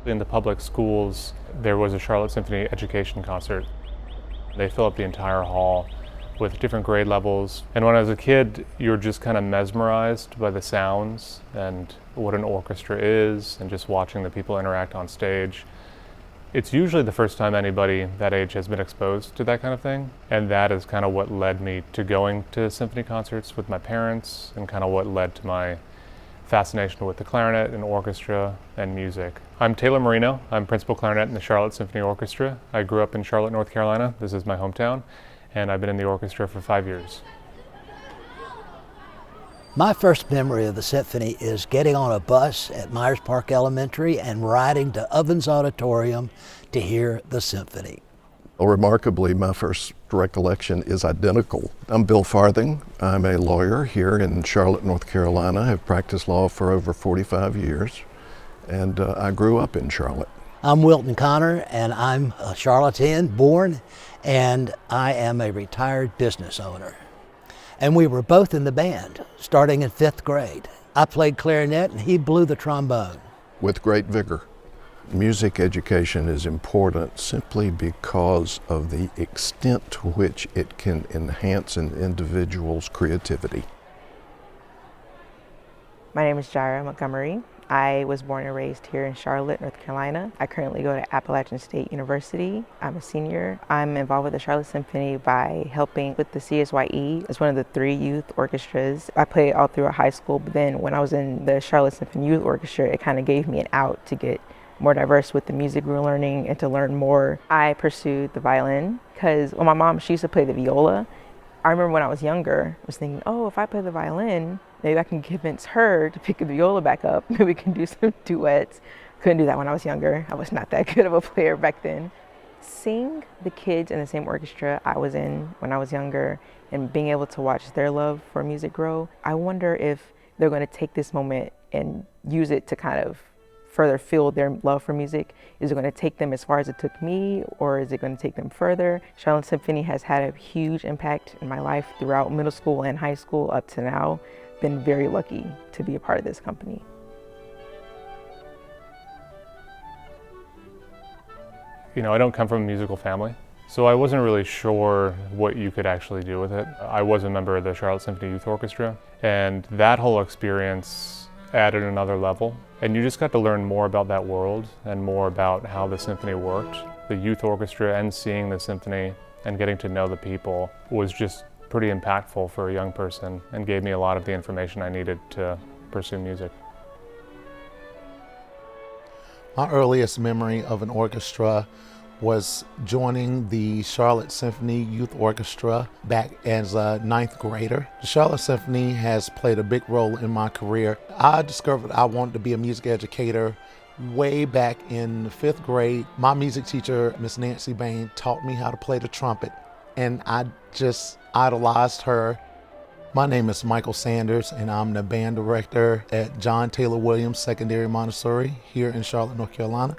In the public schools, there was a Charlotte Symphony education concert. They fill up the entire hall with different grade levels. And when I was a kid, you're just kind of mesmerized by the sounds and what an orchestra is and just watching the people interact on stage. It's usually the first time anybody that age has been exposed to that kind of thing. And that is kind of what led me to going to symphony concerts with my parents and kind of what led to my fascination with the clarinet and orchestra and music. I'm Taylor Marino. I'm principal clarinet in the Charlotte Symphony Orchestra. I grew up in Charlotte, North Carolina. This is my hometown, and I've been in the orchestra for 5 years. My first memory of the symphony is getting on a bus at Myers Park Elementary and riding to Ovens Auditorium to hear the symphony. Well, remarkably, my first recollection is identical. I'm Bill Farthing. I'm a lawyer here in Charlotte, North Carolina. I've practiced law for over 45 years, and I grew up in Charlotte. I'm Wilton Connor, and I'm a Charlottean born, and I am a retired business owner. And we were both in the band, starting in 5th grade. I played clarinet, and he blew the trombone. With great vigor. Music education is important simply because of the extent to which it can enhance an individual's creativity. My name is Jaira Montgomery. I was born and raised here in Charlotte, North Carolina. I currently go to Appalachian State University. I'm a senior. I'm involved with the Charlotte Symphony by helping with the CSYE. It's one of the 3 youth orchestras. I played all through high school, but then when I was in the Charlotte Symphony Youth Orchestra, it kind of gave me an out to get more diverse with the music we were learning and to learn more. I pursued the violin because my mom, she used to play the viola. I remember when I was younger, I was thinking, oh, if I play the violin, maybe I can convince her to pick the viola back up. Maybe we can do some duets. Couldn't do that when I was younger. I was not that good of a player back then. Seeing the kids in the same orchestra I was in when I was younger and being able to watch their love for music grow, I wonder if they're going to take this moment and use it to kind of further fuel their love for music. Is it going to take them as far as it took me, or is it going to take them further? Charlotte Symphony has had a huge impact in my life throughout middle school and high school up to now. Been very lucky to be a part of this company. You know, I don't come from a musical family, so I wasn't really sure what you could actually do with it. I was a member of the Charlotte Symphony Youth Orchestra, and that whole experience added another level. And you just got to learn more about that world and more about how the symphony worked. The youth orchestra and seeing the symphony and getting to know the people was just pretty impactful for a young person and gave me a lot of the information I needed to pursue music. My earliest memory of an orchestra was joining the Charlotte Symphony Youth Orchestra back as a 9th grader. The Charlotte Symphony has played a big role in my career. I discovered I wanted to be a music educator way back in the 5th grade. My music teacher, Miss Nancy Bain, taught me how to play the trumpet, and I just idolized her. My name is Michael Sanders, and I'm the band director at John Taylor Williams Secondary Montessori here in Charlotte, North Carolina.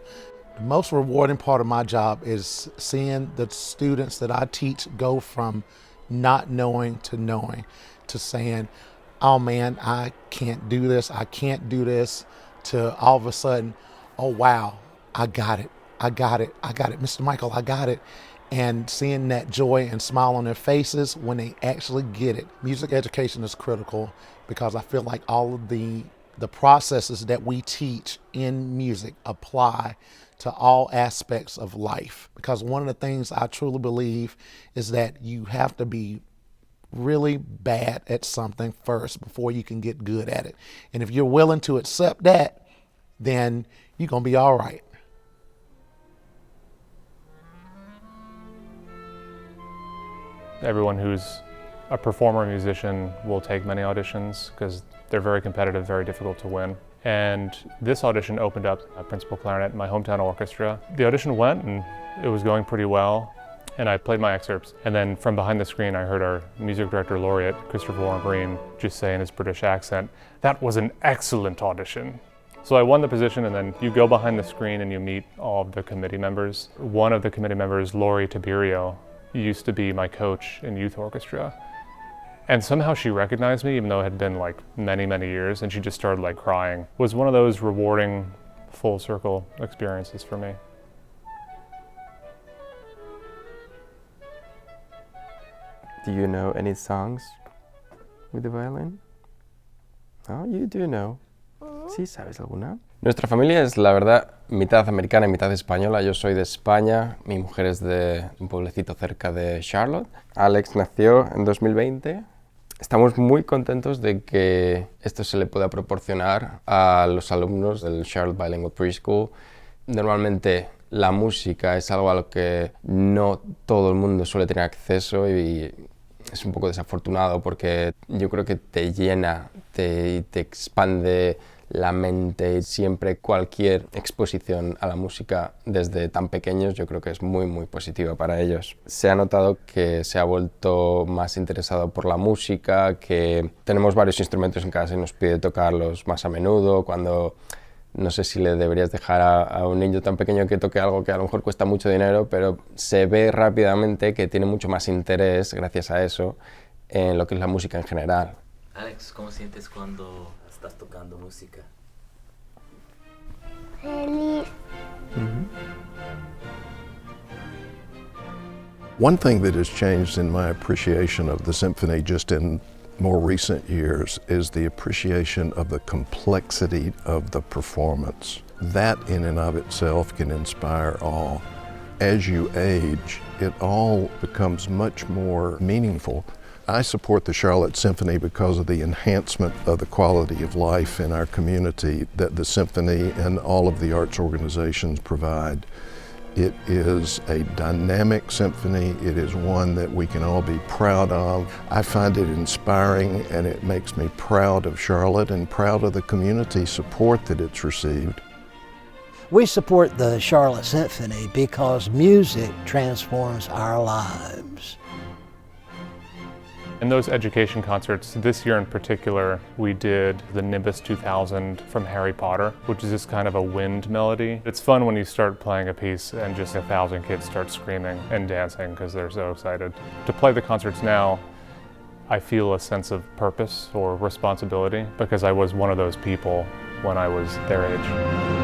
The most rewarding part of my job is seeing the students that I teach go from not knowing to saying, oh man, I can't do this, to all of a sudden, oh wow, I got it, Mr. Michael, I got it. And seeing that joy and smile on their faces when they actually get it. Music education is critical because I feel like all of the processes that we teach in music apply to all aspects of life. Because one of the things I truly believe is that you have to be really bad at something first before you can get good at it. And if you're willing to accept that, then you're gonna be all right. Everyone who's a performer musician will take many auditions because they're very competitive, very difficult to win. And this audition opened up a principal clarinet in my hometown orchestra. The audition went and it was going pretty well, and I played my excerpts. And then from behind the screen, I heard our music director laureate, Christopher Warren Green, just say in his British accent, "That was an excellent audition." So I won the position, and then you go behind the screen and you meet all of the committee members. One of the committee members, Lori Tiberio, used to be my coach in youth orchestra. And somehow she recognized me, even though it had been like many, many years, and she just started like crying. It was one of those rewarding full circle experiences for me. Do you know any songs with the violin? No, you do know. ¿Sí sabes alguna? Nuestra familia es, la verdad, mitad americana y mitad española. Yo soy de España, mi mujer es de un pueblecito cerca de Charlotte. Alex nació en 2020. Estamos muy contentos de que esto se le pueda proporcionar a los alumnos del Charlotte Bilingual Preschool. Normalmente la música es algo a lo que no todo el mundo suele tener acceso y es un poco desafortunado porque yo creo que te llena, te expande la mente y siempre cualquier exposición a la música desde tan pequeños yo creo que es muy muy positiva para ellos. Se ha notado que se ha vuelto más interesado por la música, que tenemos varios instrumentos en casa y nos pide tocarlos más a menudo. Cuando no sé si le deberías dejar a un niño tan pequeño que toque algo que a lo mejor cuesta mucho dinero, pero se ve rápidamente que tiene mucho más interés gracias a eso en lo que es la música en general. Alex, ¿cómo sientes cuando estás tocando música? Feliz. One thing that has changed in my appreciation of the symphony just in more recent years is the appreciation of the complexity of the performance. That in and of itself can inspire awe. As you age, it all becomes much more meaningful. I support the Charlotte Symphony because of the enhancement of the quality of life in our community that the symphony and all of the arts organizations provide. It is a dynamic symphony. It is one that we can all be proud of. I find it inspiring and it makes me proud of Charlotte and proud of the community support that it's received. We support the Charlotte Symphony because music transforms our lives. In those education concerts, this year in particular, we did the Nimbus 2000 from Harry Potter, which is just kind of a wind melody. It's fun when you start playing a piece and just 1,000 kids start screaming and dancing because they're so excited. To play the concerts now, I feel a sense of purpose or responsibility because I was one of those people when I was their age.